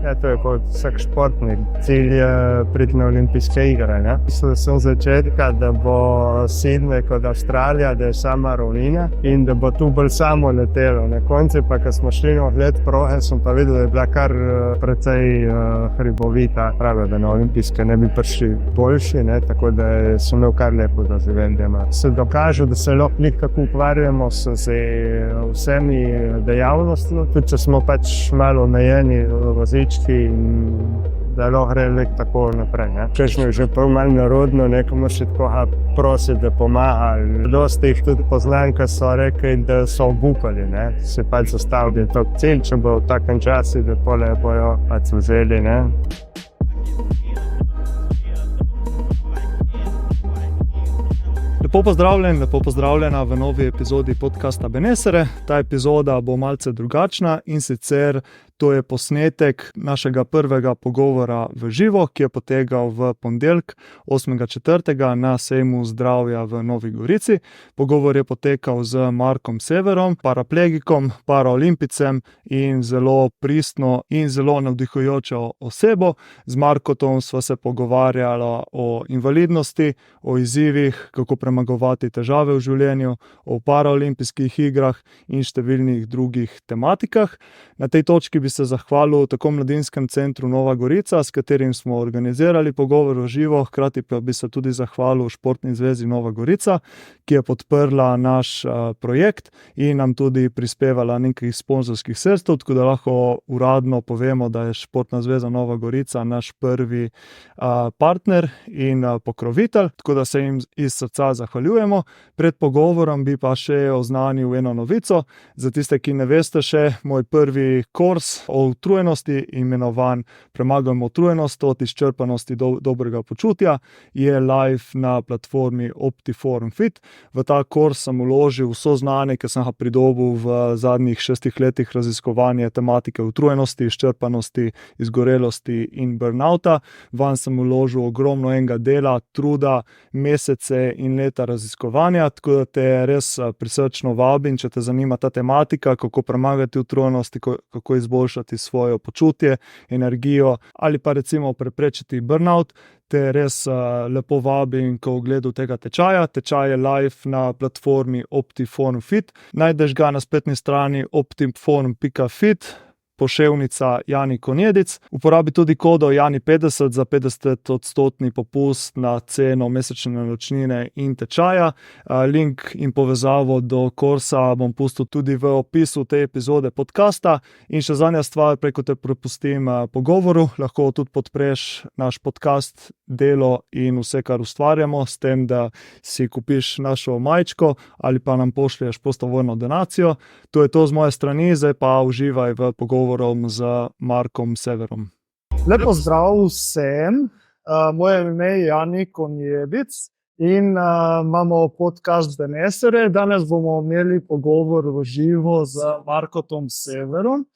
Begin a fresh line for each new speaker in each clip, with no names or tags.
Ja, to je kot vsak športnik. Cilj je priti na olimpijske igre. Mislil sem od začetka, da bo Sydney kot Avstralija, da je sama ravnina in da bo tu bolj samo letelo. Na koncu pa, ko smo šli na ogled proge, sem pa videl, da je bila kar precej hribovita. Pravi, da na olimpijske ne bi prišli boljši, tako da sem imel kar lepo doživljenje. Se dokaže, da se lahko nekako ukvarjamo s vsemi dejavnostmi, tudi če smo pač malo omejeni vozički in da lahko gre tako naprej. Češ mi je že prav malo narodno, nekomu še tako prositi, da pomaga. Dosti jih tudi poznam, ki so rekli, da so obupali. Se pač zastavili to cilj, če bo v takem času, da pole bojo pač vzeli.
Lepo pozdravljen, lepo pozdravljena v novi epizodi podcasta Benesere. Ta epizoda bo malce drugačna in sicer to je posnetek našega prvega pogovora v živo, ki je potekal v ponedeljek 8.4. na sejmu zdravja v Novi Gorici. Pogovor je potekal z Markom Severom, paraplegikom, paraolimpicem in zelo pristno in zelo navdihujočo osebo. Z Markom sva se pogovarjala o invalidnosti, o izzivih, kako premagovati težave v življenju, o paraolimpijskih igrah in številnih drugih tematikah. Na tej točki bi se zahvalil tako Mladinskem centru Nova Gorica, s katerim smo organizirali pogovor v živo, hkrati pa bi se tudi zahvalil Športni zvezi Nova Gorica, ki je podprla naš projekt in nam tudi prispevala nekaj sponzorskih sredstev, tako da lahko uradno povemo, da je Športna zveza Nova Gorica naš prvi partner in pokrovitelj, tako da se jim iz srca zahvaljujemo. Pred pogovorom bi pa še oznanil eno novico. Za tiste, ki ne veste še, moj prvi kurs o utrujenosti, imenovan Premagajmo utrujenost od izčrpanosti do dobrega počutja, je live na platformi Optiforum Fit. V ta kurs sem vložil vso znanje, ki sem ga pridobil v zadnjih 6 letih raziskovanja tematike utrujenosti, izčrpanosti, izgorelosti in burnouta. Vanj sem vložil ogromno enega dela, truda, mesece in leta raziskovanja, tako da te res prisrčno vabim, če te zanima ta tematika, kako premagati utrujenost, kako izboljšati svoje počutje, energijo ali pa recimo preprečiti burnout, te res lepo vabim k ogledu tega tečaja. Tečaj je live na platformi Optiforum Fit. Najdeš ga na spletni strani optiforum.fit, poševnica Jani Konjedic. Uporabi tudi kodo Jani50 za 50% popust na ceno mesečne naročnine in tečaja. Link in povezavo do kursa bom pustil tudi v opisu te epizode podcasta. In še zadnja stvar, preko te prepustim pogovoru, lahko tudi podpreš naš podcast, delo in vse, kar ustvarjamo, s tem, da si kupiš našo majčko ali pa nam pošlješ prostovoljno donacijo. To je to z moje strani, zdaj pa uživaj v pogovoru z Markom Severom.
Lepo zdrav vsem, moje ime je Jani Konjedic in imamo podcast Benesere. Danes bomo imeli pogovor v živo z Markom Severom,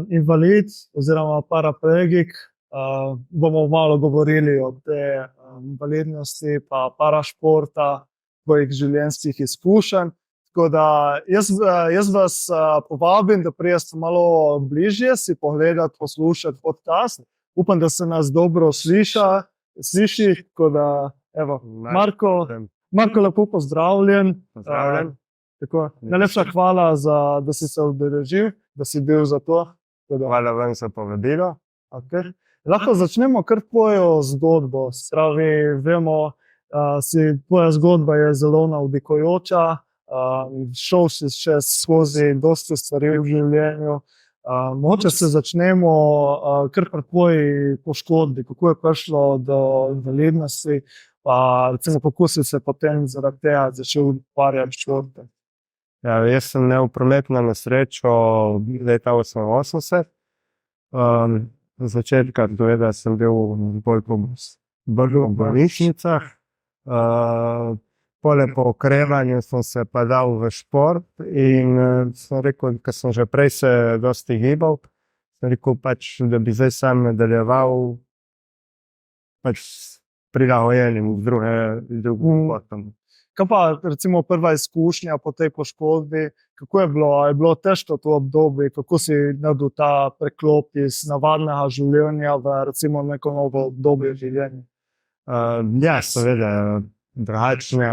invalid oziroma paraplegik. Bomo malo govorili o tej invalidnosti pa parašporta, svojih življenjskih izkušenj. Tako da jaz vas povabim, da prijeste malo bližje, si pogledati, poslušati podcast. Upam, da se nas dobro sliši, tako da, evo, Marko, lepo pozdravljen.
Pozdravljen.
Najlepša hvala, da si se udeležil, da si bil za to.
Hvala vam za povabilo.
Okay. Lahko začnemo kar tvojo zgodbo. Spravi, vemo, tvoja zgodba je zelo navdihujoča. Šel si še skozi dosti stvari v življenju. Mogoče se začnemo kar pri tvoji poškodbi, kako je prišlo do invalidnosti, pa recimo kako si se potem zaradi tega začel ukvarjati s športom.
Ja, jaz sem imel prometno nesrečo leta 1988. Začetka seveda sem bil bolj v bolnišnicah. Po okrevanju sem se pa dal v šport in sem rekel, ker sem že prej se dosti gibal, sem rekel pač, da bi zdaj sam nadaljeval pač prilagojenim drugim športom.
Kaj pa recimo prva izkušnja po tej poškodbi, kako je bilo? A je bilo težko to obdobje, kako si naredil ta preklop iz navadnega življenja v recimo neko novo obdobje življenja?
Ja, seveda, drugačne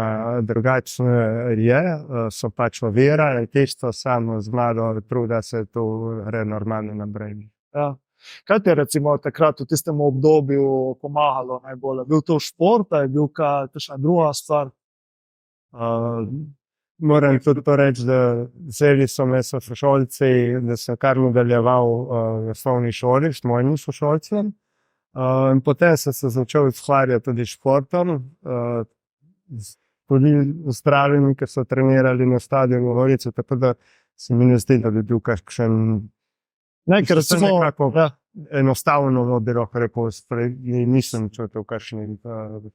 je, so pač ovire in tisto samo z malo truda se to gre normalno naprej.
Ja. Kaj ti je recimo takrat v tistem obdobju pomagalo najbolj? Je bil to šport, ali je bil kakšna druga stvar?
Moram tudi to reči, da vzeli so me sošolci, da sem kar nadaljeval v osnovni šoli s mojim sošolcem. In potem sem se začel ukvarjati tudi s športom. Tudi Avstralijani, ki so trenirali na stadionu Gorice, tako da se mi ne zdi, da bi bil kakšen
Ker recimo, ja.
enostavno bi lahko rekel, nisem čutil kakšnih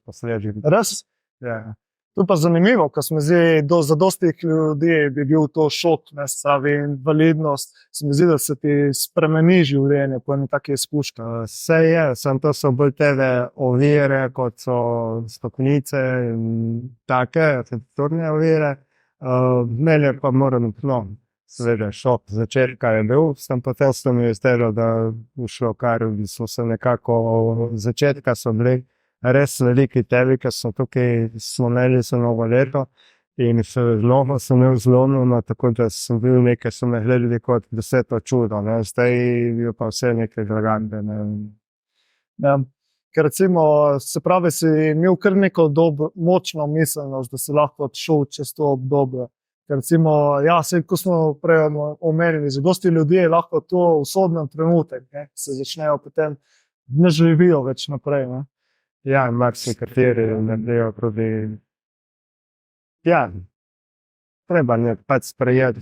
posledic.
Res?
Ja.
To je pa zanimivo, ker se mi zdi, za dosti ljudi bi bil to šok, ne, stavi invalidnost. Se mi zdi, da se ti spremeni življenje po eni taki izkušnji.
Vse je, samo to so bolj tele ovire, kot so stopnice in take, arhitekturne ovire. Mene pa moram, seveda šok začetka je bil, potem se mi je zdelo, da je šlo kar, so se nekako, začetka so bili res veliki tebi, ker so tukaj slonili za novo leto in zelo sem imel zlomljeno, tako da sem bil nekaj, so me gledali kot deseto čudo, ne. Zdaj je pa vse nekaj dragande.
Ja. Ker recimo, se pravi, si imel kar neko močno miselnost, da si lahko odšel čez to obdobje. Ker recimo, ja, ko smo prej omenili, za dosti ljudi je lahko to usodnen trenutek, ne, se začnejo potem, ne živijo več naprej, ne.
Ja, marsikateri naredijo tudi, ja, treba je pač sprejeti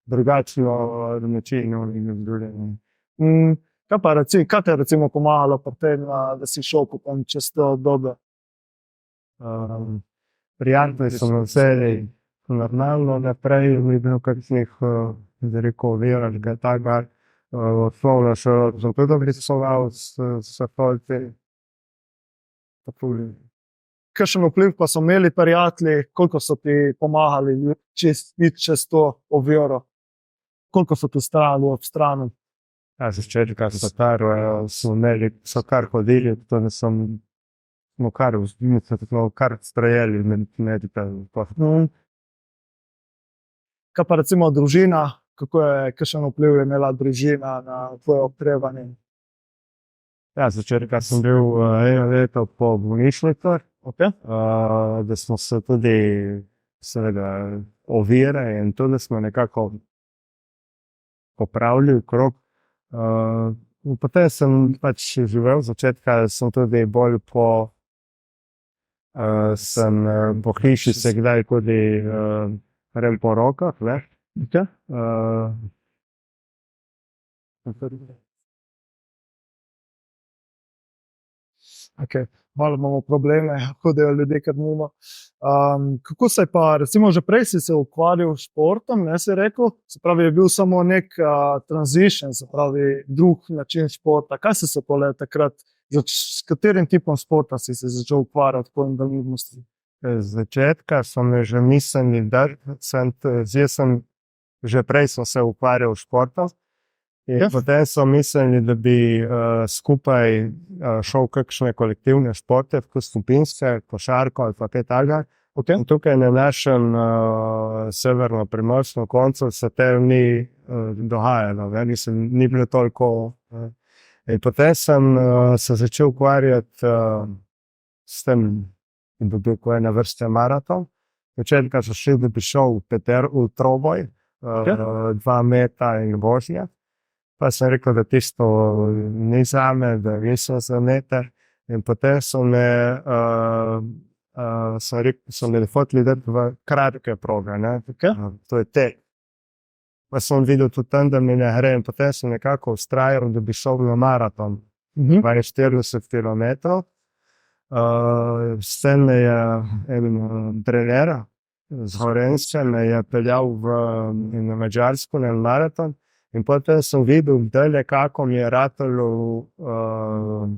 drugačno način življenja.
Kaj te je recimo pomagalo pri tem, da si šel potem čez to obdobje?
Prijatelji so me vzeli normalno naprej, ni bilo kakšnih, ovir ali kaj takega. Osnovno šolo sem tudi obiskoval s sošolci.
Kakšen vpliv pa so imeli prijatelji, koliko so ti pomagali iti čez to oviro? Koliko so ti stali ob strani?
Ja, začetka so imeli, so kar hodili, tako da smo kar strajeli med
Kaj pa recimo družina, kakšen vpliv je imela družina na tvoje okrevanje?
Ja, začetka sem bil eno leto po bolnišnici, da smo se tudi seveda ovire in tudi smo nekako popravili okrog. Potem sem pač živel, začetka sem tudi bolj po hiši se kdaj tudi grem po rokah, ne.
Okay. Malo imamo probleme, hodijo ljudje kar mimo. Kako se pa, recimo že prej si se ukvarjal s športom, ne, si rekel, se pravi, je bil samo nek transition, se pravi, drug način športa. Kaj si se pole takrat, s katerim tipom športa si se začel ukvarjati po invalidnosti?
Začetka so me že mislili, da že prej sem se ukvarjal s športom. Potem so mislili, da bi skupaj šel v kakšne kolektivne športe, tako skupinske, košarko ali pa kaj takega. Tukaj na našem severno-primorskem koncu se te ni dogajalo, ni bilo toliko. In potem sem se začel ukvarjati s tem, in bil ena vrsta maraton. Začetka so šli, da bi šel v troboj, 2 metra in božja. Pa sem rekel, da tisto ni zame, da nisem za meter. In potem so me hoteli dati v kratke proge, ne. To je tek. Pa sem videl tudi tam, da mi ne gre, in potem sem nekako vztrajal, da bi šel na maraton. 42 kilometrov. S tem me je en trener z Gorenjske me je peljal na Madžarsko na maraton. In potem sem videl, da nekako mi je ratalo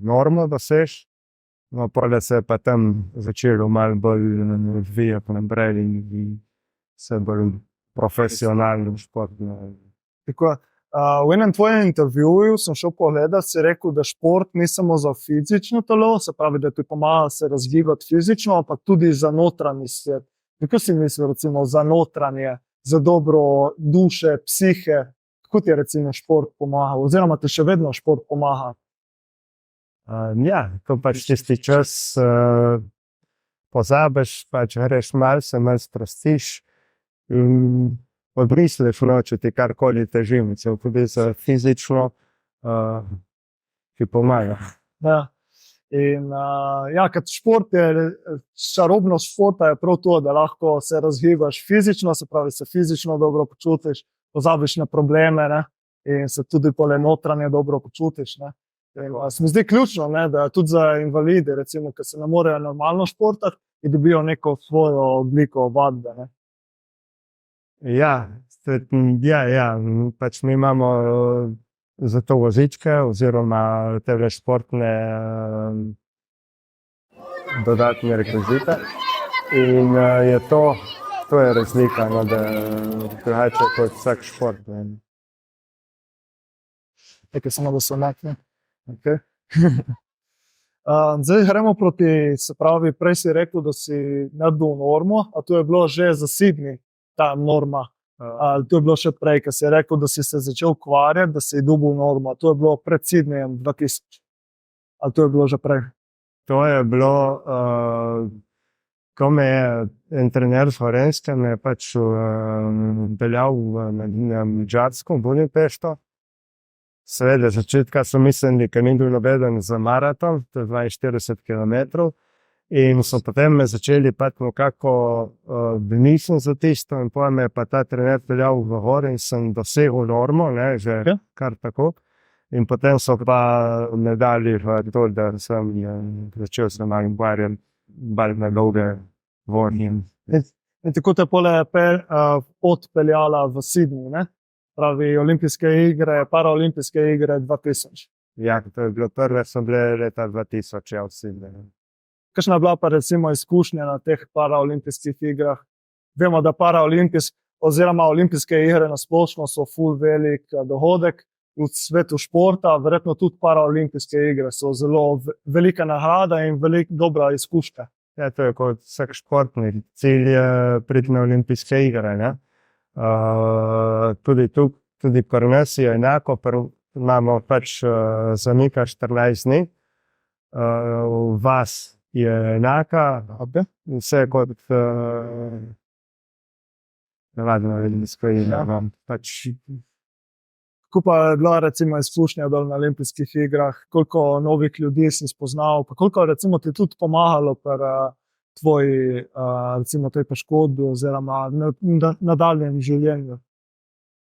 normo doseči. No, pol se je pa tam začelo malo bolj odvijati naprej in se bolj profesionalno športno.
Tako, v enem tvojem intervjuju sem šel pogledat, si rekel, da šport ni samo za fizično telo, se pravi, da ti pomaga se razvijati fizično, ampak tudi za notranji svet. Kako si misliš, recimo, za notranje, za dobro duše, psihe, kako ti recimo šport pomaga, oziroma ti še vedno šport pomaga?
Ja, ko pač tisti čas pozabiš, pač greš malo, se malo sprostiš in odbrisliš, če ti karkoli teži, tudi za fizično, ki pomaga.
Ja. In ker šport je, čarobnost športa je prav to, da lahko se razgibaš fizično, se pravi, se fizično dobro počutiš, pozabiš na probleme, ne? In se tudi pole notranje dobro počutiš, ne? In se mi zdi ključno, ne, da tudi za invalide, recimo, ki se ne morejo normalno športati, in dobijo neko svojo obliko vadbe, ne?
Ja, pač mi imamo za to vozičke oziroma te športne dodatne rekvizite in je to je razlika, no, da drugače kot vsak šport.
Nekaj samo, da se omakne. Okay. Zdaj gremo proti, se pravi, prej si rekel, da si naredil normo, a to je bilo že za Sydney, ta norma. Ali to je bilo še prej, ker si rekel, da si se začel ukvarjati, da si dobil normo. To je bilo pred Sydneyjem 2000. Ali to je bilo že prej?
To je bilo, ko me je en trener z Gorenjske me je pač peljal na Madžarsko, v Budimpešto. Seveda, začetka so mislili, ker ni bil nobeden za maraton, to je 42 kilometrov. In so potem me začeli pač nekako, nisem za tisto in potem me je pa ta trener peljal v gore in sem dosegel normo, ne, že kar tako. In potem so pa me dali v to, da sem začel se malo ukvarjati bolj na dolge vožnje.
In tako te pole pot peljala v Sydney, ne? Pravi olimpijske igre, paraolimpijske igre 2000.
Ja, to je bilo prve, so bile leta 2000, ja, v Sydneyju.
Kakšna je bila pa recimo izkušnja na teh paraolimpijskih igrah? Vemo, da oziroma olimpijske igre na splošno so ful velik dohodek v svetu športa, verjetno tudi paraolimpijske igre so zelo velika nagrada in dobra izkušnja.
Ja, to je kot vsak športni cilj priti na olimpijske igre, ne? Tudi pri nas je enako, imamo pač zamika 14 dni, vas je enaka, vse kot navadno olimpijsko igro.
Kako pa je bila recimo izkušnja dol na olimpijskih igrah, koliko novih ljudi si spoznal, pa koliko recimo ti tudi pomagalo pri tvoji recimo tej poškodbi oziroma nadaljnjem življenju?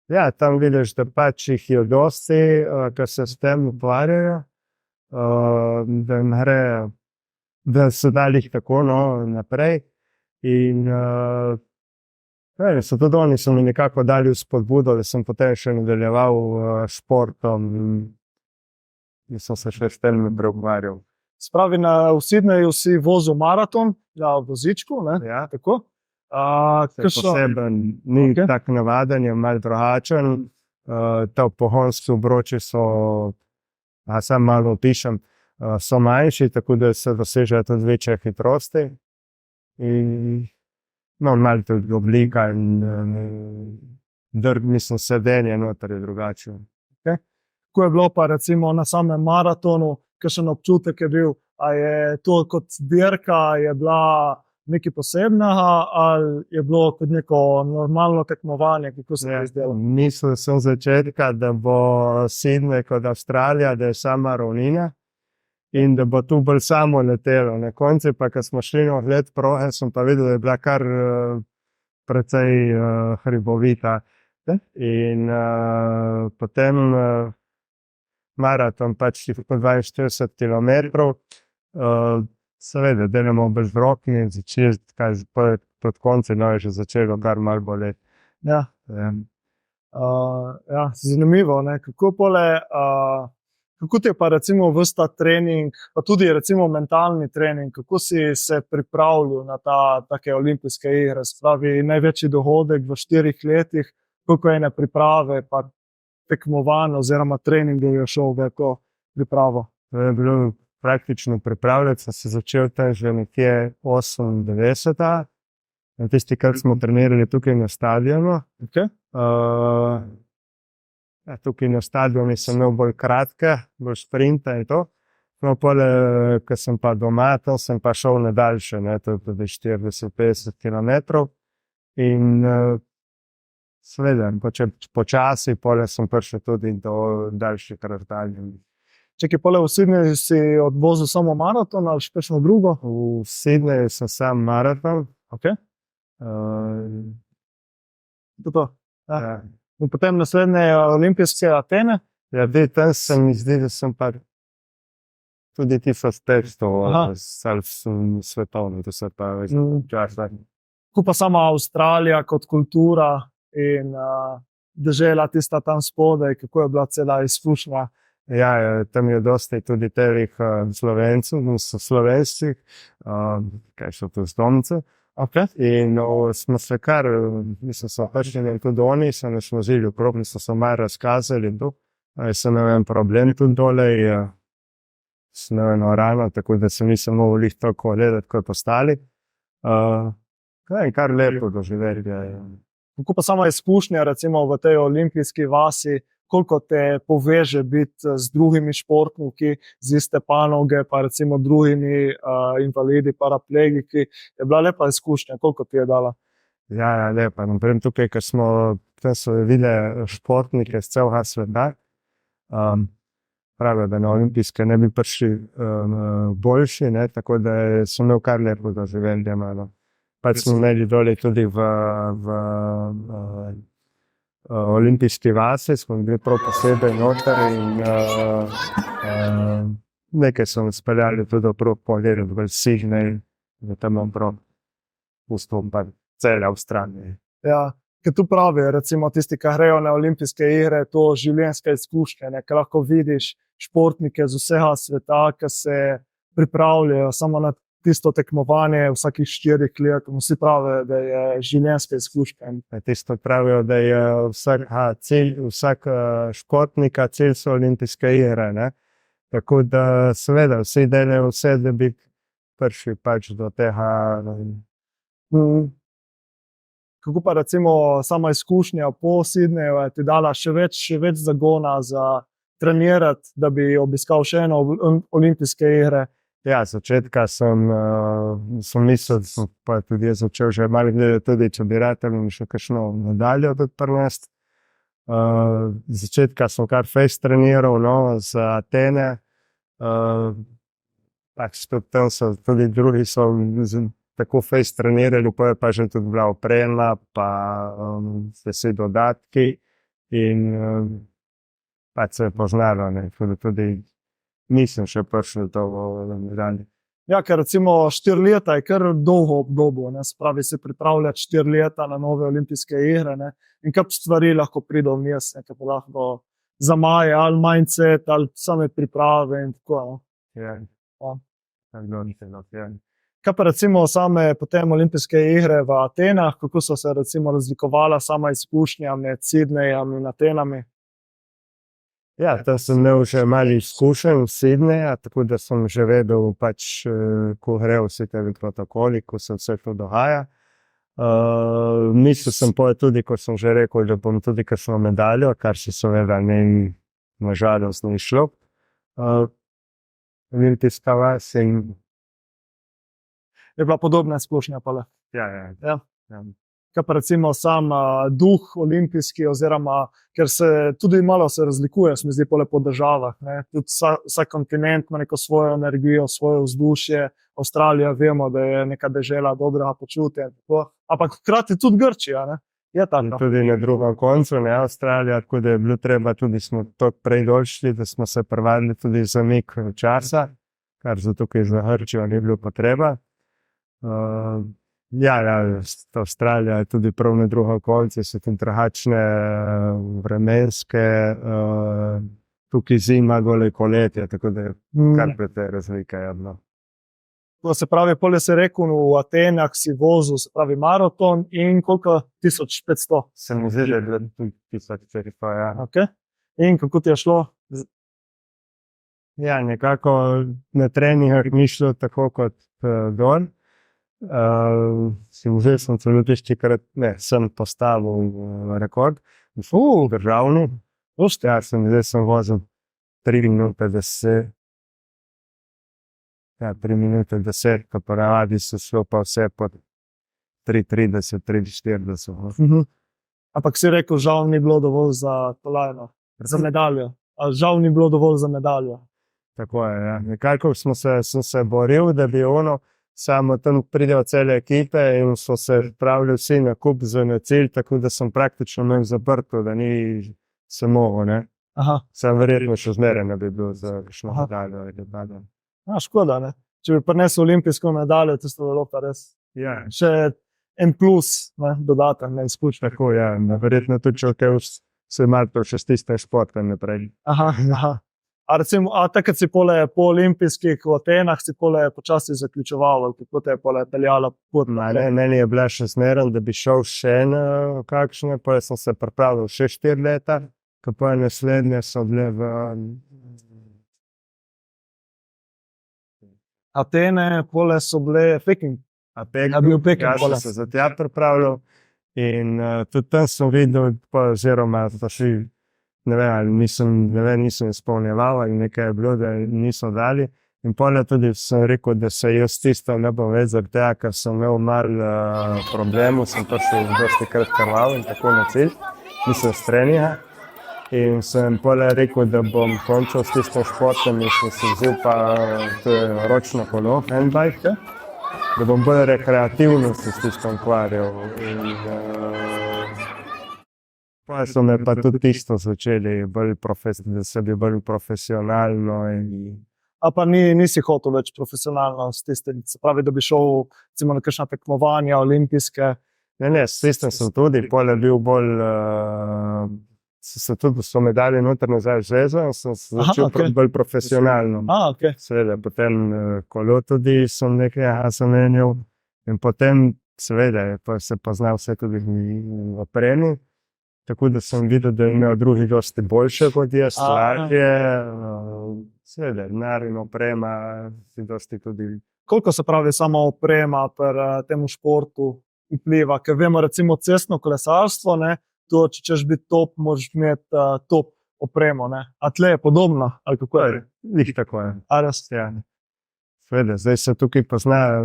Ja, tam vidiš, da pač jih je dosti, ki se s tem ukvarjajo, da jim gre, da so dali jih tako naprej. In so tudi oni so mi nekako dali vzpodbudo, da sem potem še nadaljeval športom in sem se še s tem ukvarjal.
Spravi, v Sydneyju si vozil maraton, na vozičku, ne?
Ja.
Tako?
Poseben, ni tak navaden, je malo drugačen. Ta pogonski obroči so, sam malo opišem, so manjši, tako da se dosežejo tudi večje hitrosti. In malo tudi oblika in mislim, sedenje noter je drugače.
Kako je bilo pa recimo na samem maratonu, kakšen občutek je bil, a je to kot dirka, je bila nekaj posebnega ali je bilo kot neko normalno tekmovanje, kako se je zdelo?
Mislil sem začetka, da bo Sydney kot Avstralija, da je sama ravnina in da bo tu bolj samo letelo. Na koncu pa, ko smo šli na ogled proge, sem pa videl, da je bila kar precej hribovita. In potem maraton pač po 42 kilometrov, seveda delamo brez roki in začeli, pod koncem je že začelo kar malo boleti.
Ja, zanimivo, ne? Kako Kako ti je pa recimo ves ta trening, pa tudi recimo mentalni trening, kako si se pripravljal na take olimpijske igre, spravi največji dogodek v 4 letih, koliko ene priprave, pa tekmovanje oziroma trening je šel v to pripravo?
To je bilo praktično pripravljati, sem se začel tam že nekje 98. Tisti, kar smo trenirali tukaj na stadionu.
Okay.
Tukaj na stadionu sem imel bolj kratke, bolj sprinta in to. No, pole, ko sem pa doma, tam sem pa šel na daljše, to je tudi 40-50 km. In seveda, počasi, pole sem prišel tudi do daljših razdalj.
Čekaj, pole v Sydneyju si odvozil samo maraton ali še kakšno drugo?
V Sydneyju sem sam maraton.
Okay. To.
Ja.
In potem naslednje olimpijske Atene.
Ja, tam se mi zdi, da sem pa tudi 1500 svetovno, to se pa več časa.
Kako pa sama Avstralija kot kultura in dežela tista tam spodaj, kako je bila cela izkušnja?
Ja, tam je dosti tudi teh Slovencev, so Slovenci, kaj so to zdomce.
Okay.
In smo se kar, mislim, so prišli tudi oni, so nas vozili okrog, so se malo razkazali in to. Sem imel en problem tudi dole, sem imel eno rano, tako da se nisem mogel jih toliko gledati kot ostali. Kar lepo doživeti.
Kako pa sama izkušnja recimo v tej olimpijski vasi, koliko te poveže biti z drugimi športniki, z iste panoge, pa recimo drugimi invalidi, paraplegiki, je bila lepa izkušnja, koliko ti je dala?
Ja, lepa. Naprimer tukaj, ker tam so videli športnike z celega sveta, pravijo, da na olimpijske ne bi prišli boljši, tako da so imel kar lepo doživeti. Pač smo imeli dole tudi v olimpijski vasi, smo bili prav posebej noter in nekaj smo speljali tudi okrog pogledati v Sydney, da tam imam prav pustom pa cele Avstralije.
Ja, ker tu pravi, recimo tisti, ki grejo na olimpijske igre, to življenjske izkušnje, ker lahko vidiš športnike z vsega sveta, ki se pripravljajo samo na tisto tekmovanje vsakih 4 let, vsi pravijo, da je življenjska izkušnja.
Tisto pravijo, da je vsak športnika cilj so olimpijske igre. Tako da seveda vsi delajo vse, da bi prišli pač do tega.
Kako pa recimo sama izkušnja po Sydneyju je ti dala še več zagona za trenirati, da bi obiskal še eno olimpijske igre?
Ja, začetka sem mislil, da sem pa tudi jaz začel že malo gledati tudi, če bi rad še kakšno medaljo tudi prinesti. Začetka sem kar fejst treniral, za Atene. Pač tudi tam so tudi drugi so tako fejst trenirali, pa je pa že tudi bila oprema, pa vsi dodatki in pač se je poznalo, tudi nisem še prišel do medalje.
Ja, ker recimo 4 leta je kar dolgo obdobje, spravi se pripravljati 4 leta na nove olimpijske igre, in kap stvari lahko pride vmes, kaj pa lahko zamaje, ali mindset, ali same priprave in tako.
Ja.
Kaj pa recimo same potem olimpijske igre v Atenah, kako so se recimo razlikovala sama izkušnja med Sydneyjem in Atenami?
Ja, tam sem imel že malo izkušenj v Sydneyju, tako da sem že vedel, pač, ko gre vsi te protokoli, ko se vse to dogaja. Mislil sem tudi, ko sem že rekel, da bom tudi kakšno medaljo, kar se seveda na žalost ni šlo. Olimpijska vas in
je bila podobna izkušnja pole?
Ja.
Kaj pa recimo sam duh olimpijski, oziroma, ker se tudi malo se razlikuje, se mi zdi pole po državah, tudi vsak kontinent ima neko svojo energijo, svoje vzdušje. Avstralija vemo, da je neka dežela dobrega počutja, ampak hkrati tudi Grčija, je tako.
Tudi na drugem koncu, Avstralija, tako da je bilo treba, tudi smo toliko prej dolšli, da smo se privadili tudi zamik časa, kar zato, ker za Grčijo ni bilo potreba. Ja, Avstralija je tudi prav na drugem koncu, so tam drugačne vremenske tukaj zima, gole poletje, tako da je
Mm.
kar precej razlika. No.
To se pravi, polje si rekel, v Atenah si vozil, se pravi maraton in koliko? 1500.
Se mi zdi, da je bilo tudi 1400, ja.
Okay. In kako ti je šlo?
Ja, nekako na treningih ni šlo tako kot dol. Si vzel sem celo tištikrat, sem postavil rekord, državni. Ja, zdaj sem vozil 3 minute 10. Ja, 3 minute 10, pa ponavadi so šlo pa vse pod 3:30, 3:40.
Ampak si rekel, žal ni bilo dovolj za kolajno, za medaljo. A žal ni bilo dovolj za medaljo.
Tako je, ja. Nekako sem se boril, da bi samo tam pridejo cele ekipe in so se pravili vsi na kup na cilj, tako da sem praktično imel zaprto, da ni samo, ne.
Aha.
Sam verjetno še zmeraj ne bi bil za kakšno medaljo.
Škoda, ne? Če bi prinesel olimpijsko medaljo, tisto bilo pa res
Ja,
še en plus, ne, dodaten, ne izkušnja.
tako, ja. Verjetno tudi če kaj se malo še s tistem športom naprej.
Aha. A recimo, takrat si po olimpijskih v Atenah si počasi zaključeval, ali kako te je peljala pot naprej?
Meni je bila še zmeraj, da bi šel še na kakšne, pa sem se pripravil še 4 leta, pa naslednje so bile v
Atene, pole so bile Peking. Ja, bil Peking,
jaz sem se za tja pripravljal in tudi tam sem videl, oziroma ne vem, nisem izpolnjeval ali nekaj je bilo, da niso dali. In pole tudi sem rekel, da se jaz tisto ne bom več zaradi tega, ker sem imel malo problemov, sem prišel dosti krat krval in tako na cilj, nisem s treninga. In sem pole rekel, da bom končal s tistim športom in sem si vzel pa ročno kolo, handbike, da bom bolj rekreativno se s tistim ukvarjal. Pa so me pa tudi tisto začeli da se bi bolj profesionalno
A pa nisi hotel več profesionalno s tistim, se pravi, da bi šel recimo na kakšna tekmovanja olimpijske?
Ne, s tistim sem tudi, pole bil bolj, so me dali noter nazaj v zvezo in sem se začel bolj profesionalno.
Okay.
Seveda, potem kolo tudi sem nekaj zamenjal in potem seveda pa se pozna vse tudi v opremi. Tako da sem videl, da je imel drugi dosti boljše kot jaz, lažje, seveda, denar in oprema si dosti tudi.
Koliko se pravi sama oprema pri temu športu vpliva? Ker vemo recimo cestno kolesarstvo, ne, to, če češ biti top, moraš imeti top opremo, ne. A tle je podobno, ali kako je?
Njih tako je.
A res?
Ja. Seveda, zdaj se tukaj pozna,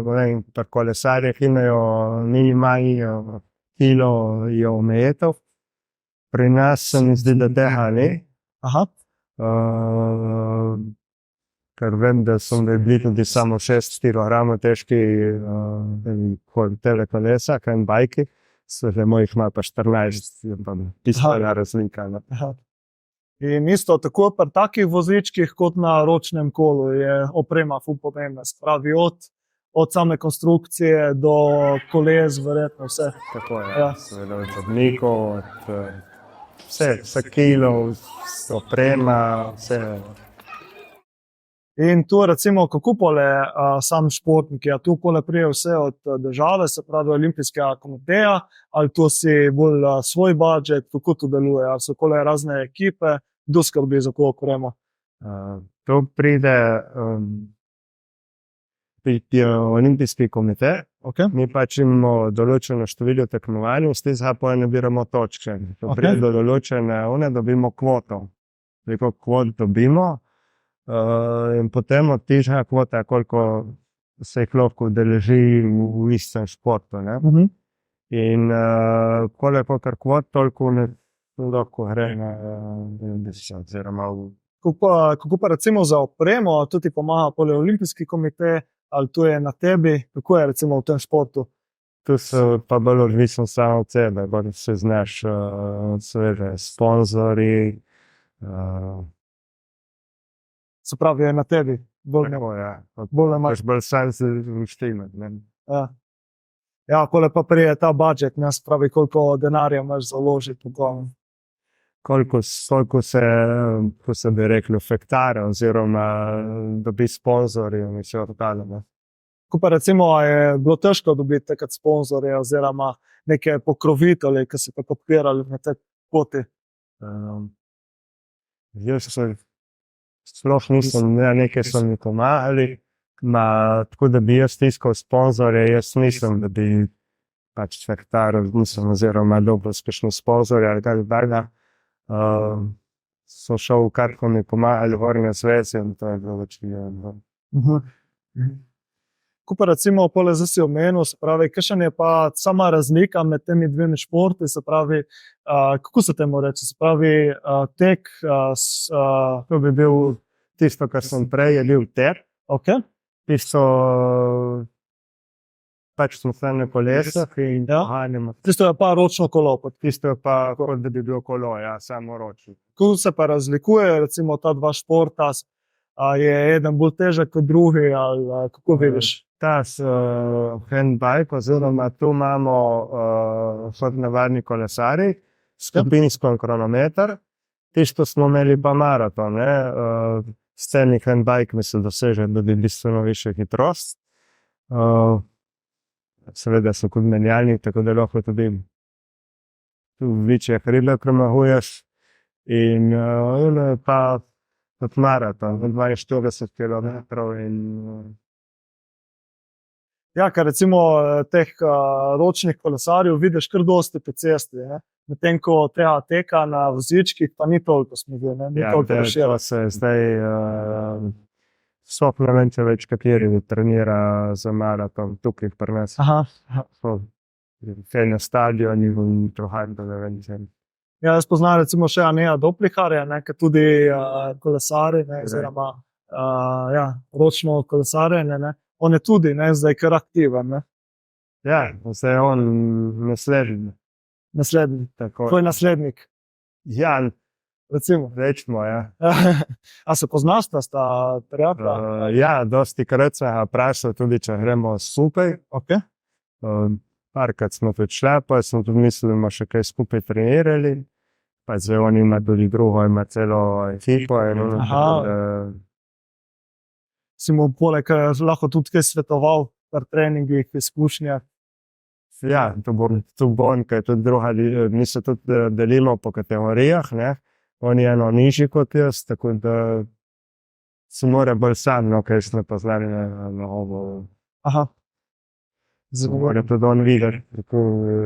pri kolesarjih imajo minimalno kilo omejitev. Pri nas se mi zdi, da tega ni.
Aha.
Ker vem, da so bili tudi samo 6 kg težki telekolesa, handbajki, vemo, jih ima pa 14, pisana razlika.
Aha. In isto, tako pri takih vozičkih kot na ročnem kolu je oprema ful pomembna. Spravi od same konstrukcije do koles, verjetno vse.
Tako je,
Ja.
seveda od vodnikov, vse kilo, oprema, vse.
In tu recimo, kako pole sam športniki, a tu pole prije vse od države, se pravi olimpijskega komiteja, ali tu si bolj svoj budžet, kako to deluje, ali so pole razne ekipe, kdo skrbi za to opremo?
To pride olimpijski komite,
Okay.
mi pač imamo določeno število tekmovanj, s tega pa nabiramo točke. Ko pride do določene, dobimo kvoto. Koliko kvot dobimo, in potem od tega kvota, koliko se jih lahko udeleži v istem športu. Ne? In koliko kvot, toliko lahko gre na deset oziroma v.
Kako pa recimo za opremo, to ti pomaga pole olimpijski komite, ali to je na tebi, kako je recimo v tem športu?
Tu so pa bolj odvisno samo od sebe, bolj se znaš, seveda, sponzorji.
Se pravi, je na tebi. Bolj
Moraš bolj sam se uštimati.
Ja, pole pa prije ta budžet, ne, se pravi, koliko denarja imaš založiti.
koliko se, ko se bi reklo, fektare oziroma dobi sponzorje in vse ostalo. Ne.
Ko pa recimo je bilo težko dobiti takrat sponzorje oziroma neke pokrovitelje, ki so te podpirali na tej poti.
Jaz sploh nisem, nekaj so mi pomagali, tako da bi jaz tiskal sponzorje, jaz nisem, da bi pač fektaril, nisem oziroma dobro uspešno sponzorje ali kaj takega. So šel, kar ko mi pomagali, Gornja Zvezda in to je bilo večino.
Ko pa recimo pole zdaj si omenil, se pravi, kakšna je pa sama razlika med temi dvemi športi, se pravi, kako se temu reče, se pravi, tek,
To bi bil tisto, kar sem prej, je bil tek.
okay.
Tisto pač smo se na kolesah in pohanjamo.
Tisto je pa ročno kolo.
Tisto je pa, kot da bi bilo kolo, ja, samo ročno.
Kako se pa razlikuje recimo ta dva športa? Je eden bolj težek kot drugi, ali kako vidiš?
Ta handbike, oziroma tu imamo kot navadni kolesari, skupinsko kronometer, tisto smo imeli pa maraton. Sceni handbike mislim doseže tudi bistveno višjo hitrost. Seveda so kot menjalnik, tako da lahko tudi tu večje hribe premaguješ. In pa kot maraton, 42 km in
Ja, ker recimo teh ročnih kolesarjev vidiš kar dosti po cesti, medtem ko tega teka na vozičkih pa ni toliko smeri, ni toliko razširjeno.
to se zdaj sploh ne vem, če več kateri trenira za maraton tukaj pri nas. Kaj na stadionu in trohaj, da ne vem, če.
Ja, jaz poznam recimo še Aneja Dopliharja, ki tudi kolesari, oziroma ročno kolesarjenje, on je tudi zdaj kar aktiven.
Ja, zdaj je on naslednji.
Naslednji,
Tako.
tvoj naslednik,
Ja,
recimo.
rečemo, ja.
A se poznaš, da sta prijatelja?
Ja, dosti krat sem ga vprašal tudi, če gremo skupaj.
Okay.
Parkrat smo tudi šla, pa smo tudi mislili, da bomo še kaj skupaj trenirali. Pa zdaj on ima tudi drugo, ima celo ekipo.
Si mu poleg lahko tudi kaj svetoval pri treningih, izkušnjah?
Ja, tu bom, ker tudi druga, mi se tudi delimo po kategorijah, ne. On je eno nižji kot jaz, tako da se mora bolj sam, ker smo poznali na ovo. Mora tudi on videti,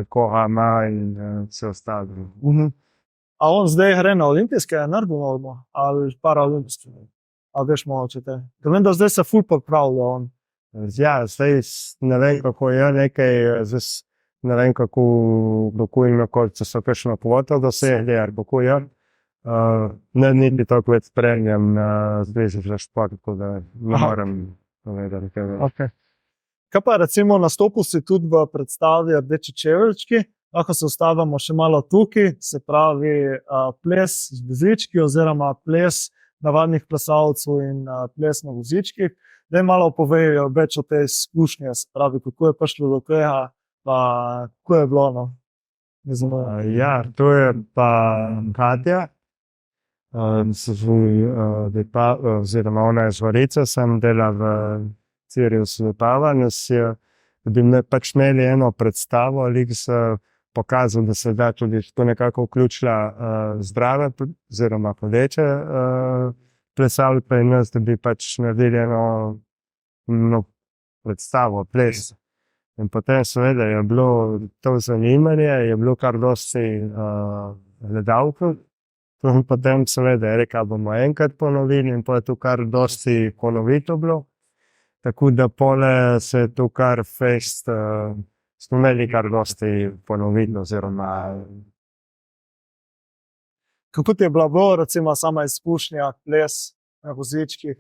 koga ima in vse ostalo.
A on zdaj gre na olimpijske, naredimo, ali paraolimpijske? A veš mogoče te? Ker vem, da zdaj se ful pripravlja on.
Ja, zdaj ne vem, kako je nekaj, zdaj ne vem, kako in če so kakšno kvoto dosegli, ali kako je. Ne niti toliko več spremljam na Zvezi za šport, tako da ne morem povedati kaj več.
Okay. Kaj pa recimo nastopil si tudi v predstavi Rdeči čeveljčki, lahko se ustavimo še malo tukaj, se pravi ples z vozički oziroma ples navadnih plesalcev in ples na vozičkih. Daj malo povejo več o tej izkušnji, se pravi, kako je prišlo do tega, pa kako je bilo,
Ja, to je pa Katja, oziroma ona je z Gorice, sem delal v Siriusu Pava, da bi pač imeli eno predstavo, pokazal, da se da tudi to nekako vključila zdrave, oziroma hodeče plesalke in nas, da bi pač naredili eno predstavo, ples. In potem seveda je bilo to zanimanje, je bilo kar dosti gledalcev. In potem seveda je rekel, bomo enkrat ponovili in potem je to kar dosti ponovitev bilo. Tako da pole se je to kar fest, smo imeli kar dosti ponovitev oziroma.
Kako ti je bila recimo sama izkušnja, ples na vozičkih?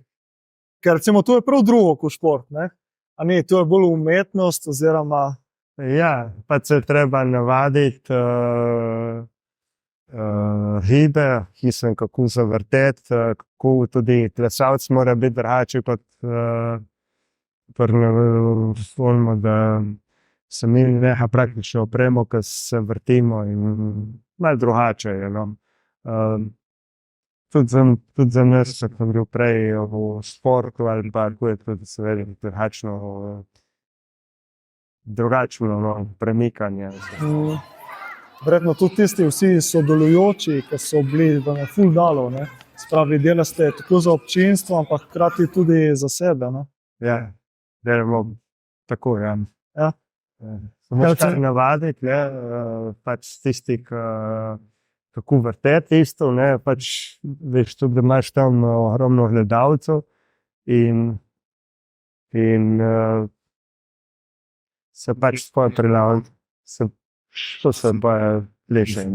Ker recimo to je prav drugo kot šport, ne? A ni, to je bolj umetnost oziroma.
Ja, pa se treba navaditi ribe, kako zavrteti, kako tudi plesalec mora biti drugače kot filmu, da se mi nekaj praktično opremo, ko se vrtimo in malo drugače je, no. Tudi za nas, ko sem bil prej v športu ali pa tako je tudi seveda drugačno premikanje.
Verjetno tudi tisti vsi sodelujoči, ki so bili v ful dalo, ne? Spravi, delate tako za občinstvo, ampak hkrati tudi za sebe, ne?
Ja, delamo tako, ja.
Ja.
Samo
Ja,
kar navaditi, ne, pač tisti, ki tako vrteti isto, ne, pač veš tudi, da imaš tam ogromno gledalcev in se pač spoj prilagoditi, to se boje leše.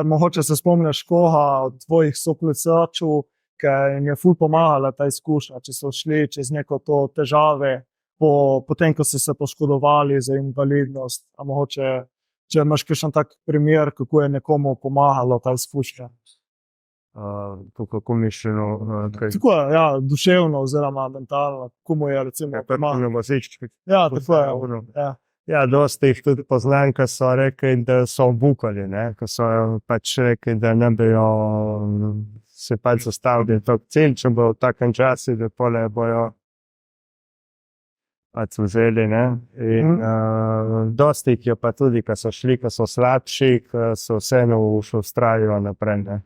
Mogoče se spomniš koga od tvojih soplesačev, ki jim je ful pomagala ta izkušnja, če so šli čez neko to težave, potem, ko so se poškodovali za invalidnost, a mogoče, če imaš kakšen tak primer, kako je nekomu pomagalo ta izkušnja.
Kako mišljeno, kaj
Tako je, ja, duševno oziroma mentalno, komu je recimo pomagalo.
na vozički.
Ja, tako je. Ja.
Ja, dosti jih tudi poznam, ki so rekli, da so obukali, ne, ko so pač rekli, da ne bojo se pač zastavili tok cilj, če bo v takem času, da pole bojo pač vzeli, ne. In dosti jih je pa tudi, ki so šli, ki so slabši, ki so vseeno še vztrajajo naprej, ne.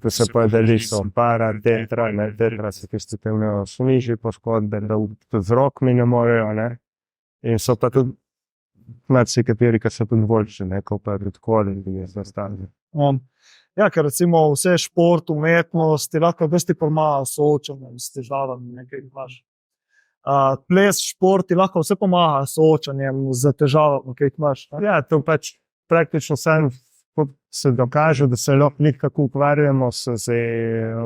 Tu se podeli so para, tetra, ne, tetra se tisti, ki imajo nižje poškodbe, da tudi z rokami ne morejo, ne. In so pa tudi marsikateri, ki so tudi boljši, ne, ko pa redkoli je zastavljeno.
Ja, ker recimo vse šport, umetnost ti lahko dosti pomaga soočanju s težavami, nekaj imaš. Ples, šport ti lahko vse pomaga soočanjem z težavami, kaj imaš.
Ja, to pač praktično sam se dokaže, da se lahko nekako ukvarjamo z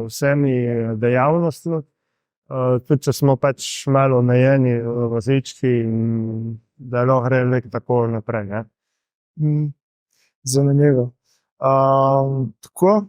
vsemi dejavnostmi. Tudi če smo pač malo omejeni vozički, da lahko gre tako naprej, ne.
Zanimivo. Tako.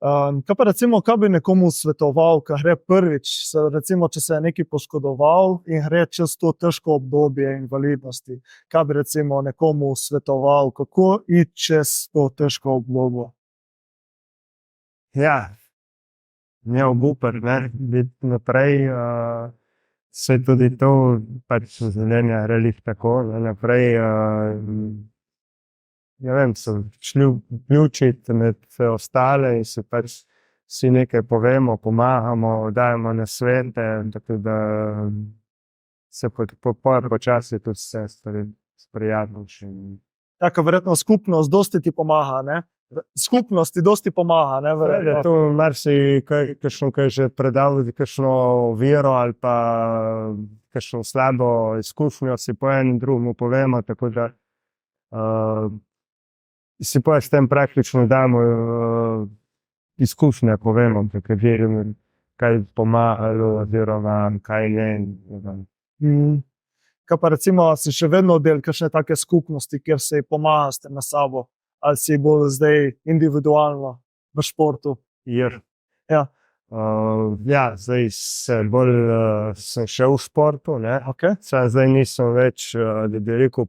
Kaj pa recimo, kaj bi nekomu svetoval, ki gre prvič, recimo, če se je nekaj poškodoval in gre čez to težko obdobje invalidnosti, kaj bi recimo nekomu svetoval, kako iti čez to težko obdobje?
Ja, ne obupati, ne, biti naprej, se tudi to pač življenje gre tako, ne, naprej, ne vem, se vključiti med ostale in se pač si nekaj povemo, pomagamo, dajemo nasvete, tako da se počasi tudi vse stvari sprijazniš.
Ja, ker verjetno skupnost dosti ti pomaga, ne? Skupnosti dosti pomaga, ne, verjetno.
To marsikaj, kakšno, ki je že predal kakšno oviro ali pa kakšno slabo izkušnjo, si po enem drugemu povemo, tako da si pa s tem praktično damo izkušnje, povemo, kaj pomagalo oziroma kaj ne.
Kaj pa recimo, si še vedno del kakšne take skupnosti, kjer se pomagaste na sabo, ali si bolj zdaj individualno v športu?
Ja.
Ja.
Ja, zdaj sem še v športu, ne.
Okay.
Zdaj nisem več, da bi rekel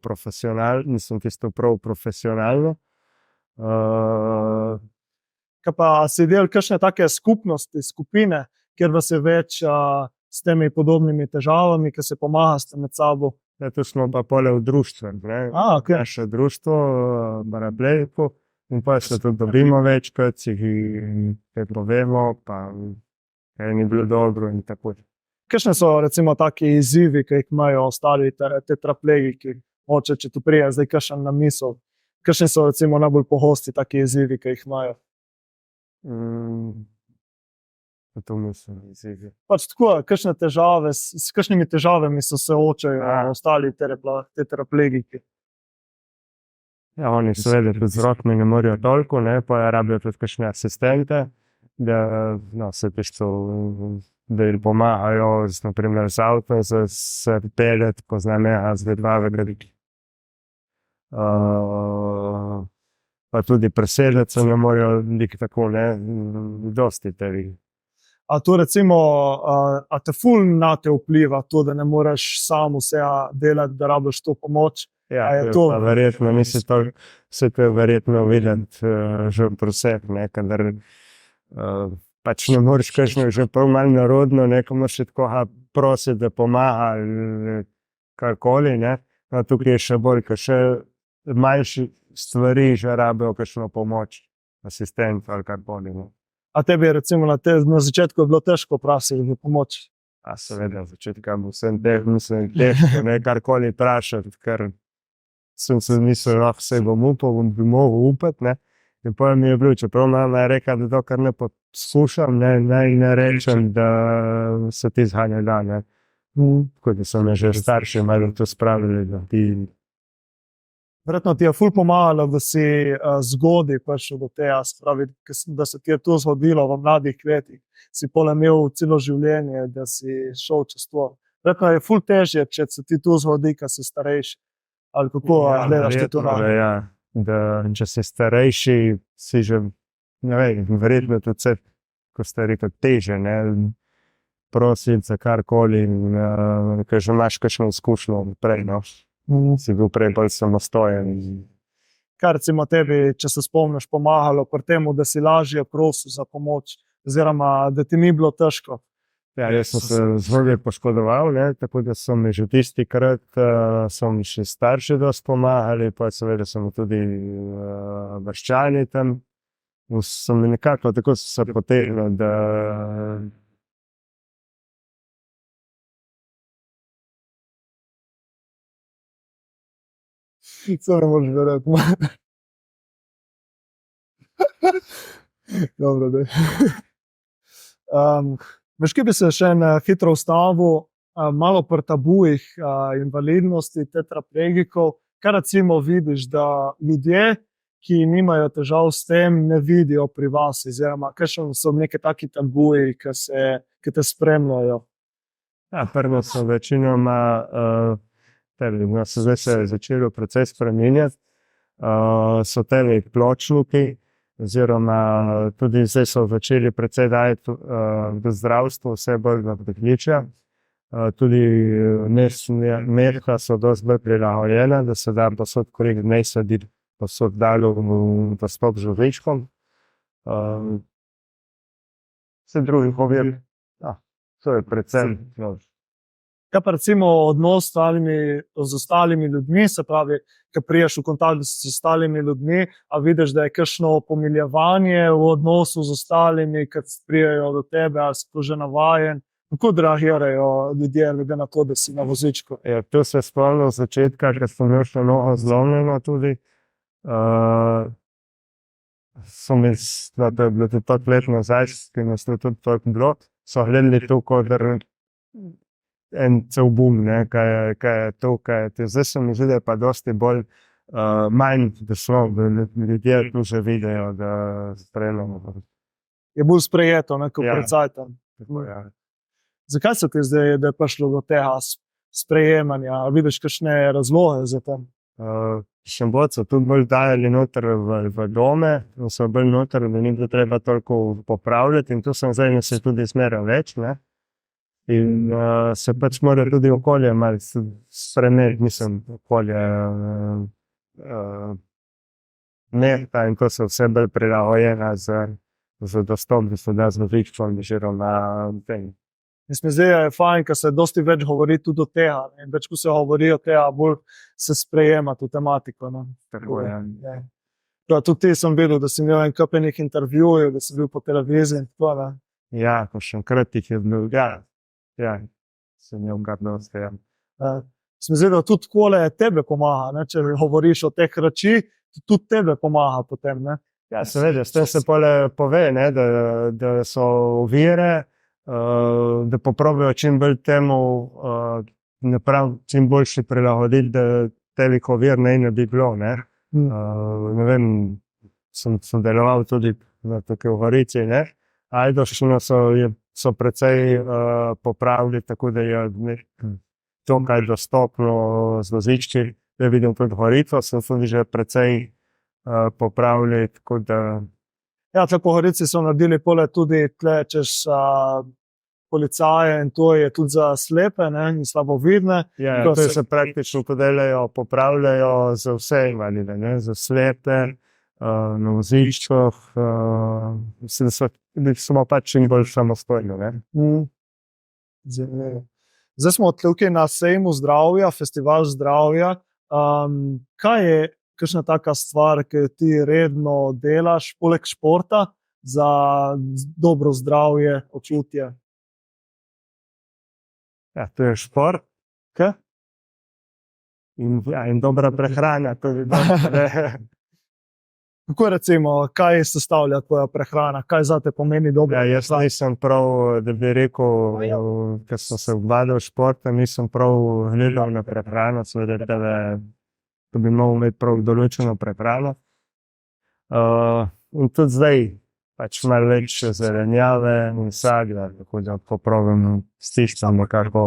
nisem tisto prav profesionalno.
Kaj pa si del kakšne take skupnosti, skupine, kjer vas je več s temi podobnimi težavami, ki se pomagaste med sabo?
Ja, tu smo pa pole v društvu, ne.
Okay.
Naše društvo, Barableku, in pa se tudi dobimo večkrat, si kaj povemo, pa kaj ni bilo dobro in tako.
Kakšne so recimo taki izzivi, ki jih imajo ostali tetraplegiki? Mogoče, če tu prije zdaj kakšen na misel. Kakšni so recimo najbolj pogosti taki izzivi, ki jih imajo?
To mislim, izzivi.
Pač tako, kakšne težave, s kakšnimi težavami se soočajo ostali tetraplegiki?
Ja, oni seveda tudi z rokami ne morejo toliko, ne, pa rabijo tudi kakšne asistente, da se tisto, da jim pomagajo, na primer z avtom, se peljati, ko znam Z2 v gradiki. Pa tudi preseljati se ne morejo tako, ne, dosti teh.
A to recimo, a te ful na te vpliva to, da ne moreš sam vse delati, da rabiš to pomoč?
Ja,
A je
to
to-
je pa verjetno, nisi to, vse to je verjetno videti že pri sebi, ne, kadar pač ne moreš kakšno, že pol malo narodno, nekomu še tako prositi, da pomaga ali karkoli, ne. No, tukaj je še bolj, ker še manjši stvari že rabijo kakšno pomoč, asistent ali karkoli, ne.
A tebi je recimo na začetku je bilo težko prositi za pomoč?
A seveda, v začetku bo vsem mislim, težko, ne, karkoli vprašati, ker sem se mislil, saj bom upal, bi mogel upati, ne. In potem mi je bilo, čeprav mama je rekla, da to kar ne poskušam, ne rečem, da se ti zganja da, ne. Tako da so me že starši malo to spravili, da ti
Verjetno ti je ful pomagalo, da si zgodaj prišel do tega, se pravi, da se ti je to zgodilo v mladih letih. Si pol imel celo življenje, da si šel čez to. Verjetno je ful težje, če se ti to zgodi, ko si starejši. Ali kako gledaš ti to
verjetno, da ja, da če si starejši, si že, ne vem, verjetno tudi vse, ko ste rekel, teže, ne, prositi za karkoli, ker že imaš kakšno izkušnjo prej, no. Si bil prej bolj samostojen.
Kaj recimo tebi, če se spomniš, pomagalo pri tem, da si lažje prosil za pomoč, oziroma da ti ni bilo težko?
Ja, jaz sem se zelo poškodoval, ne, tako da so mi že tistikrat, so mi še starši dosti pomagali, pa seveda so mi tudi vaščani tam. So mi nekako tako so se potegnili, da
To ne moreš verjeti. Dobro, daj. Veš, kaj bi se še hitro ustavil, malo pri tabujih invalidnosti, tetraplegikov. Kaj recimo vidiš, da ljudje, ki nimajo težav s tem, ne vidijo pri vas, oziroma kakšni so neki taki tabuji, ki te spremljajo?
ja, prvo so večinoma, zdaj se je začelo precej spreminjati, so teli pločniki, oziroma tudi zdaj so začeli precej dajati v zdravstvu vse bolj na pritličja. Tudi mehka so dosti bolj prilagojena, da se da posod kolik ne saditi, posod dalo v stop z žužličkom. Vse drugih ovir, to je predvsem.
Kaj pa recimo odnos z ostalimi ljudmi, se pravi, ko priješ v kontakt s ostalimi ljudmi, a vidiš, da je kakšno pomiljevanje v odnosu z ostalimi, ko prijejo do tebe, ali si to že navajen? Kako reagirajo ljudje, glede na to, da si na vozičku?
Ja, to se spomnim od začetka, ker sem imel še nogo zlomljeno tudi. So mi, to je bilo tudi toliko let nazaj, ki nas je tudi toliko bilo, so gledali to kot en cel bum, ne, kaj je to, zdaj se mi zdi, da je pa dosti bolj manj, da ljudje tu že vidijo, da spremljamo.
Je bolj sprejeto, kot
Ja.
pred cajtom.
Ja.
Zakaj se ti zdaj, da je prišlo do tega sprejemanja? A vidiš kakšne razloge za tem?
Še bolj so tudi bolj dajali noter v dome, so bolj noter, da ni bilo treba toliko popravljati, in to sem zdaj se tudi zmeraj več, ne. In se pač mora tudi okolje malo spremeniti, mislim, okolje mehta, in to so vse bolj prilagojena za dostop, da se da z vozičkom oziroma tem.
Jaz mi zdi, da je fajn, ker se dosti več govori tudi o tega. In več, ko se govori o tega, bolj se sprejema to tematiko. No.
Tako je.
Ja. Ja, tudi ti sem videl, da si imel en kup enih intervjujev, da si bil po televiziji in tako, ne.
Ja, ko še enkrat jih je bil, ja, sem imel kar dosti, ja.
Se mi zdi, da tudi takole tebe pomaga, ne. Če govoriš o teh reči, tudi tebe pomaga potem, ne.
Ja, seveda, s tem se pole pove, ne, da so ovire, da poprobijo čim bolj temu čim boljše prilagoditi, da telih ovir ne bi bilo, ne. Ne vem, sem sodeloval tudi tukaj v Gorici, ne. Ajdovščino so precej popravili, tako da je to, kaj je dostopno z vozički, da vidim tudi Gorico, sem tudi že precej popravili, tako da.
Ja, tle po Gorici so naredili pole tudi tle čez policaje in to je tudi za slepe, ne, in slabovidne.
Ja,
Ko
to se praktično podelajo, popravljajo za vse invalide, ne, za slepe, na vozičkih, mislim, da smo pač čim bolj samostojni, ne.
Zanimivo. Zdaj smo tukaj na sejmu zdravja, festival zdravja. Kaj je kakšna taka stvar, ki jo ti redno delaš, poleg športa, za dobro zdravje, počutje?
Ja, to je šport.
Kaj?
In dobra prehrana, tudi dobro.
Kako recimo, kaj sestavlja tvoja prehrana? Kaj zate pomeni dobra
Ja, jaz nisem prav, da bi rekel, ker sem se obvladal športa, nisem prav gledal na prehrano, seveda da bi moral imeti prav določeno prehrano. In tudi zdaj pač malo več zelenjave in sadja, tako da popravim stiščamo, kako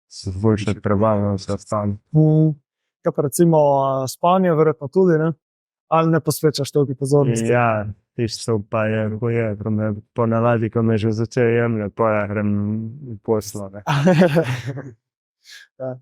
se zboljšati prebavljeno se stane.
Kaj pa recimo spanje, verjetno tudi, ne? Ali ne posvečaš toliko pozornosti?
Ja, tisto pa je, ko je, ponavadi, ko me že začne jemljati, pa ja grem v poslo, ne.
Ja.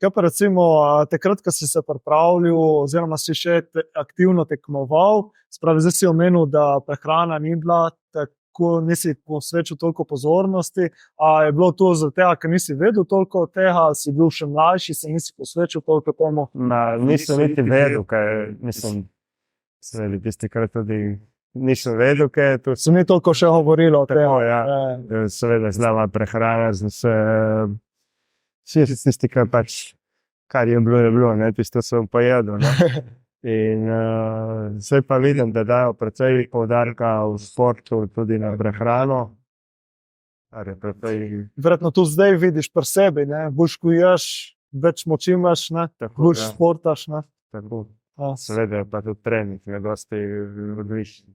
Kaj pa recimo takrat, ko si se pripravljal oziroma si še aktivno tekmoval, spravi, zdaj si omenil, da prehrana ni bila tako, nisi posvečal toliko pozornosti, a je bilo to zaradi tega, ker nisi vedel toliko od tega, si bil še mlajši, se nisi posvečal toliko tomu?
Nisem niti vedel, kaj, mislim, seveda tistikrat tudi nisem vedel, kaj je to.
Se ni toliko še govorilo o tem.
Tako, ja. Seveda zdrava prehrana, tistikrat pač, kar je bilo, ne, tisto sem pojedel, ne. In zdaj pa vidim, da dajo precej poudarka v športu tudi na prehrano, kar je precej.
Verjetno tu zdaj vidiš pri sebi, ne, bolj škuješ, več moči imaš, ne, bolj športaš, ne.
Tako. Seveda pa tudi trening je dosti odličen.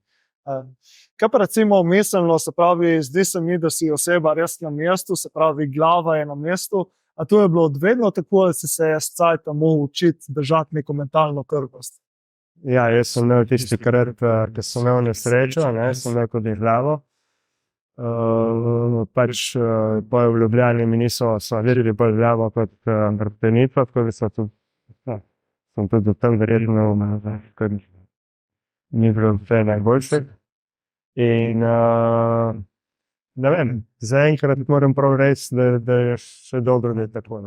Kaj pa recimo miselno, se pravi, zdi se mi, da si oseba res na mestu, se pravi, glava je na mestu, a to je bilo vedno tako, da si se s cajtom moral učiti držati neko mentalno krpost?
Ja, jaz sem imel tistikrat, ko sem imel nesrečo, ne, sem imel tudi glavo. Pač pa v Ljubljani mi niso verjeli bolj glavo kot hrbtenico, tako da sem tudi tam verjetno, ker ni bilo vse najboljše. In ne vem, zaenkrat moram prav reči, da je še dobro, da je tako.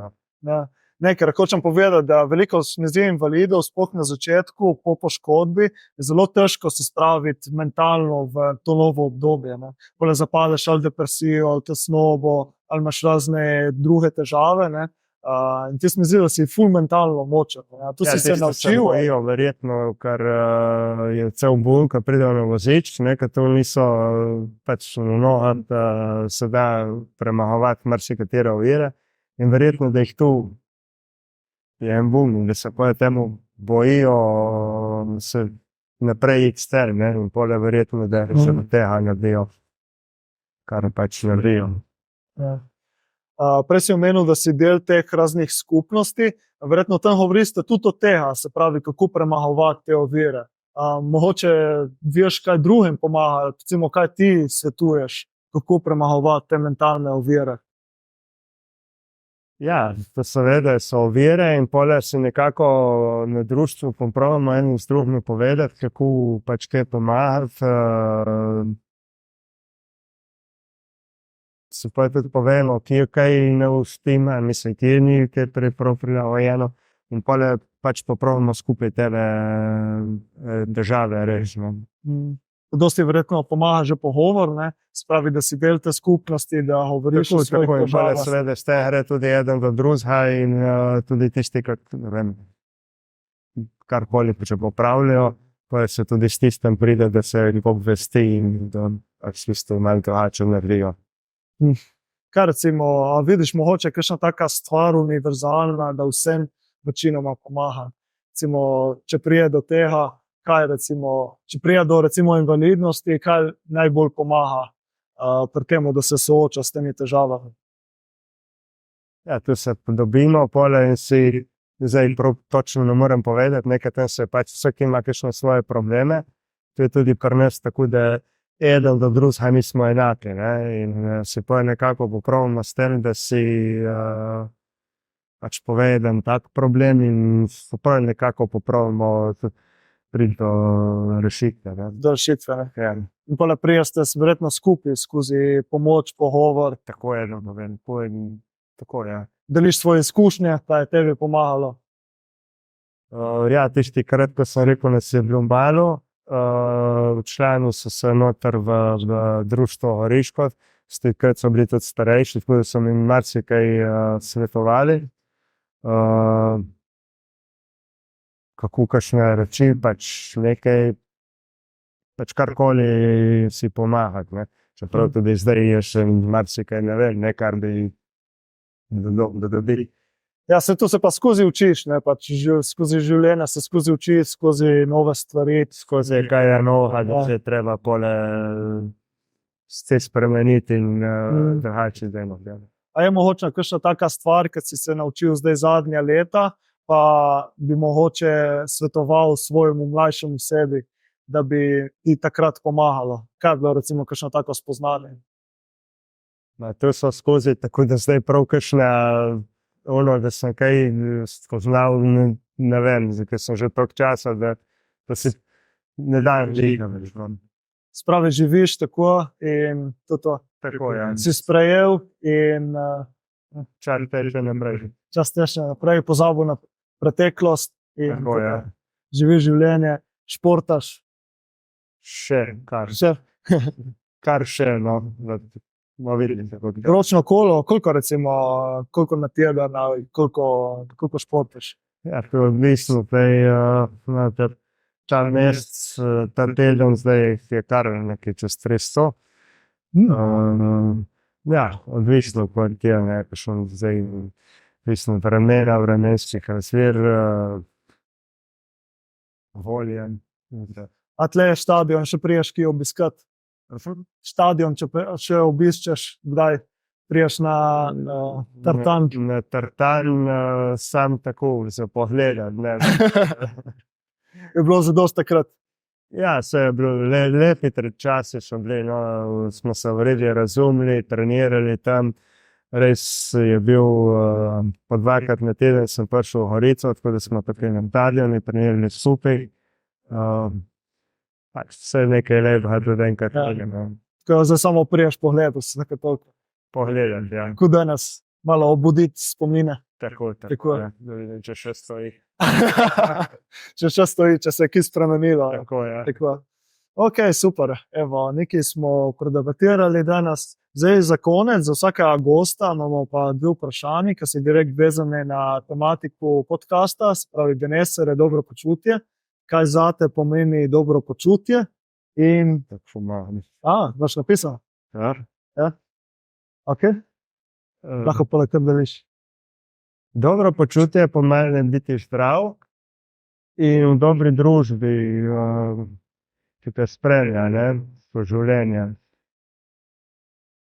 Ja. Ne, ker hočem povedati, da veliko se mi zdi invalidov, sploh na začetku, po poškodbi, je zelo težko se spraviti mentalno v to novo obdobje, ne. Pole zapadeš ali depresijo, ali tesnobo, ali imaš razne druge težave, ne. In ti se mi zdi, da si ful mentalno močen. Ja, tu si se naučil.
Bojijo, verjetno, ker je cel bun, ko pridejo na vozič, ker to niso pač da se da premagovati marsikatere ovire. In verjetno, da jih tu je en bum, da se poje temu bojijo se naprej iti stel, ne, in pole verjetno, da se do tega naredijo, kar pač naredijo.
Ja. Prej si omenil, da si del teh raznih skupnosti, verjetno tam govorite tudi o tega, se pravi, kako premagovati te ovire. Mogoče veš, kaj drugim pomaga, recimo, kaj ti svetuješ, kako premagovati te mentalne ovire?
Ja, to seveda so ovire in pole si nekako na društvu popravimo enim z drugim povedati, kako pač kaj pomagati. Se pa tudi povemo, kje kaj ne ustima, mislim, kje ni kaj prilagojeno in pole pač popravimo skupaj tele države rešimo.
Dosti verjetno pomaga že pogovor, ne? Se pravi, da si del te skupnosti, da govoriš o svojih težavah.
Seveda s tem gre tudi eden do drugega in tudi tisti, karkoli če popravljajo, pa se tudi s tistem pride, da se obvesti in da pač tisto malo drugače naredijo.
Kaj recimo, vidiš mogoče kakšna taka stvar univerzalna, da vsem večinoma pomaga? Recimo, če pride do tega, kaj recimo, če pride do recimo invalidnosti, kaj najbolj pomaga pri temu, da se sooča s temi težavami?
Ja, tu se dobimo pole in si, zdaj prav točno ne morem povedati, nekaj tam se pač vsak ima kakšne svoje probleme to je tudi pri nas tako, da eden do drugega nismo enaki, ne? In se pa nekako popravimo s tem, da si pač povedem tak problem in pa nekako popravimo priti do rešitve, ne.
Do rešitve. Ne?
Ja,
In pa naprej ste verjetno skupaj skozi pomoč, pogovor,
tako je, no vem, tako je.
deliš svoje izkušnje, kaj je tebi pomagalo.
Ja, tisti krat, ko sem rekel, da se je bilo malo, članil so se noter v društvo Goriško, takrat so bili tudi starejši, tako da so mi marsikaj svetovali. Kako kakšne reči, pač nekaj, pač karkoli si pomagati, ne. Čeprav tudi zdaj je še marsikaj ne vem, ne, kar bi dobili.
Ja, tu se pa skozi učiš, ne, pač skozi življenje se skozi učiš, skozi nove stvari.
Skozi kaj je noga, da se je treba pole se spremeniti in drugače zdajmo.
A je mogoče kakšna taka stvar, ki si se naučil zdaj zadnja leta, pa bi mogoče svetoval svojemu mlajšemu sebi, da bi ti takrat pomagalo? Kaj je bilo recimo kakšno tako spoznanje?
To so skozi, tako da zdaj prav kakšna da sem kaj spoznal, ne vem, ker sem že toliko časa, da si ne dajem žiga več.
Spravi, živiš tako in to.
Tako je.
Si sprejel in
Čas teče naprej.
čas teče naprej, pozabil na preteklost in
Tako je.
živiš življenje, športaš.
Kar še, no. Bomo videli, kako gre.
Ročno kolo, koliko na teden, koliko športaš?
Ja, to je odvisno, ta mesec, ta teden zdaj je kar nekaj čez 300. Ja, odvisno, koliko je, ne, kakšno zdaj, odvisno vremena, vremenskih razmer, volje.
A tle je štadion, še priješ kje obiskat? Štadion, če še obiščeš, kdaj priješ na tartan?
Na tartan sam tako za pogledati, ne.
Je bilo zadosti takrat?
Ja, se je bilo lepi časi so bili, no, smo se v redu razumeli, trenirali tam. Res je bil, po 2-krat na teden sem prišel v Gorico, tako da smo tako na stadionu trenirali skupaj. Pač vse nekaj lepega tudi enkrat.
Tako zdaj samo priješ pogledati, se nekaj toliko.
Pogledati, ja.
Kako danes malo obuditi spomine.
Tako. Ja. Če še stoji.
Če še stoji, če se je kaj spremenilo.
Tako, ja.
Tako. Ok, super. Evo, nekaj smo predebatirali danes. Zdaj za konec, za vsakega gosta imamo pa 2 vprašanji, ki so direkt vezane na tematiko podcasta, se pravi Benesere, dobro počutje. Kaj zate pomeni dobro počutje? In
Tako malo.
imaš napisano?
Ja.
Ok, lahko pa kar deliš.
Dobro počutje pomeni biti zdrav in v dobri družbi, ki te spremlja, ne, v življenju.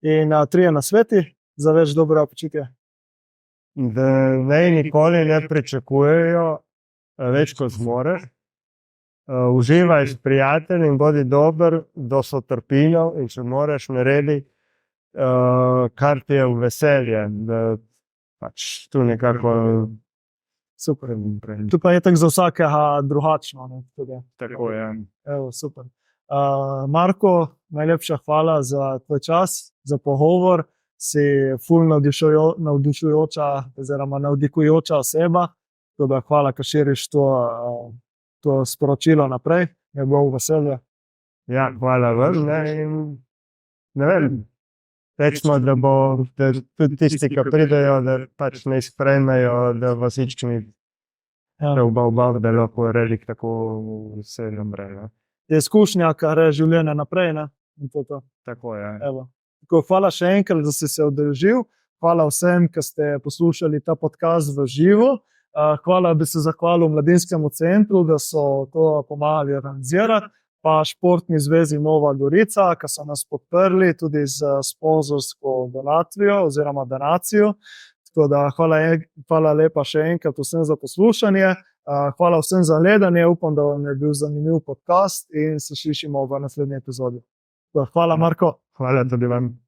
In 3 nasveti za več dobrega počutja.
Da nikoli ne pričakujejo več, kot zmoreš. Uživaj s prijatelji in bodi dober do sotrpinjev, in če moraš naredi, kar ti je v veselje, da pač tu nekako
Super. Tu pa je tako za vsakega drugačno, ne, tudi.
tako je.
Evo, super. Marko, najlepša hvala za tvoj čas, za pogovor. Si ful navdušujoča oziroma navdikujoča oseba. Tako da hvala, ker širiš to sporočilo naprej. Je bilo veselje.
Ja, hvala vam, ne, in ne vem, rečemo, da tudi tisti, ki pridejo, da pač ne sprejmejo, da vas ničkami da lahko relik tako vse namre.
Je izkušnja, kar je življenje naprej, ne? In to.
Tako je.
Evo. Tako, hvala še enkrat, da si se udeležil. Hvala vsem, ki ste poslušali ta podcast v živo. Hvala, bi se zahvalil Mladinskemu centru, da so to pomagali organizirati, pa Športni zvezi Nova Gorica, ki so nas podprli tudi z sponzorsko donatvijo oziroma donacijo. Tako da hvala lepa še enkrat vsem za poslušanje. Hvala vsem za gledanje, upam, da vam je bil zanimiv podcast in se slišimo v naslednji epizodi. Hvala, Marko.
Hvala tudi vam.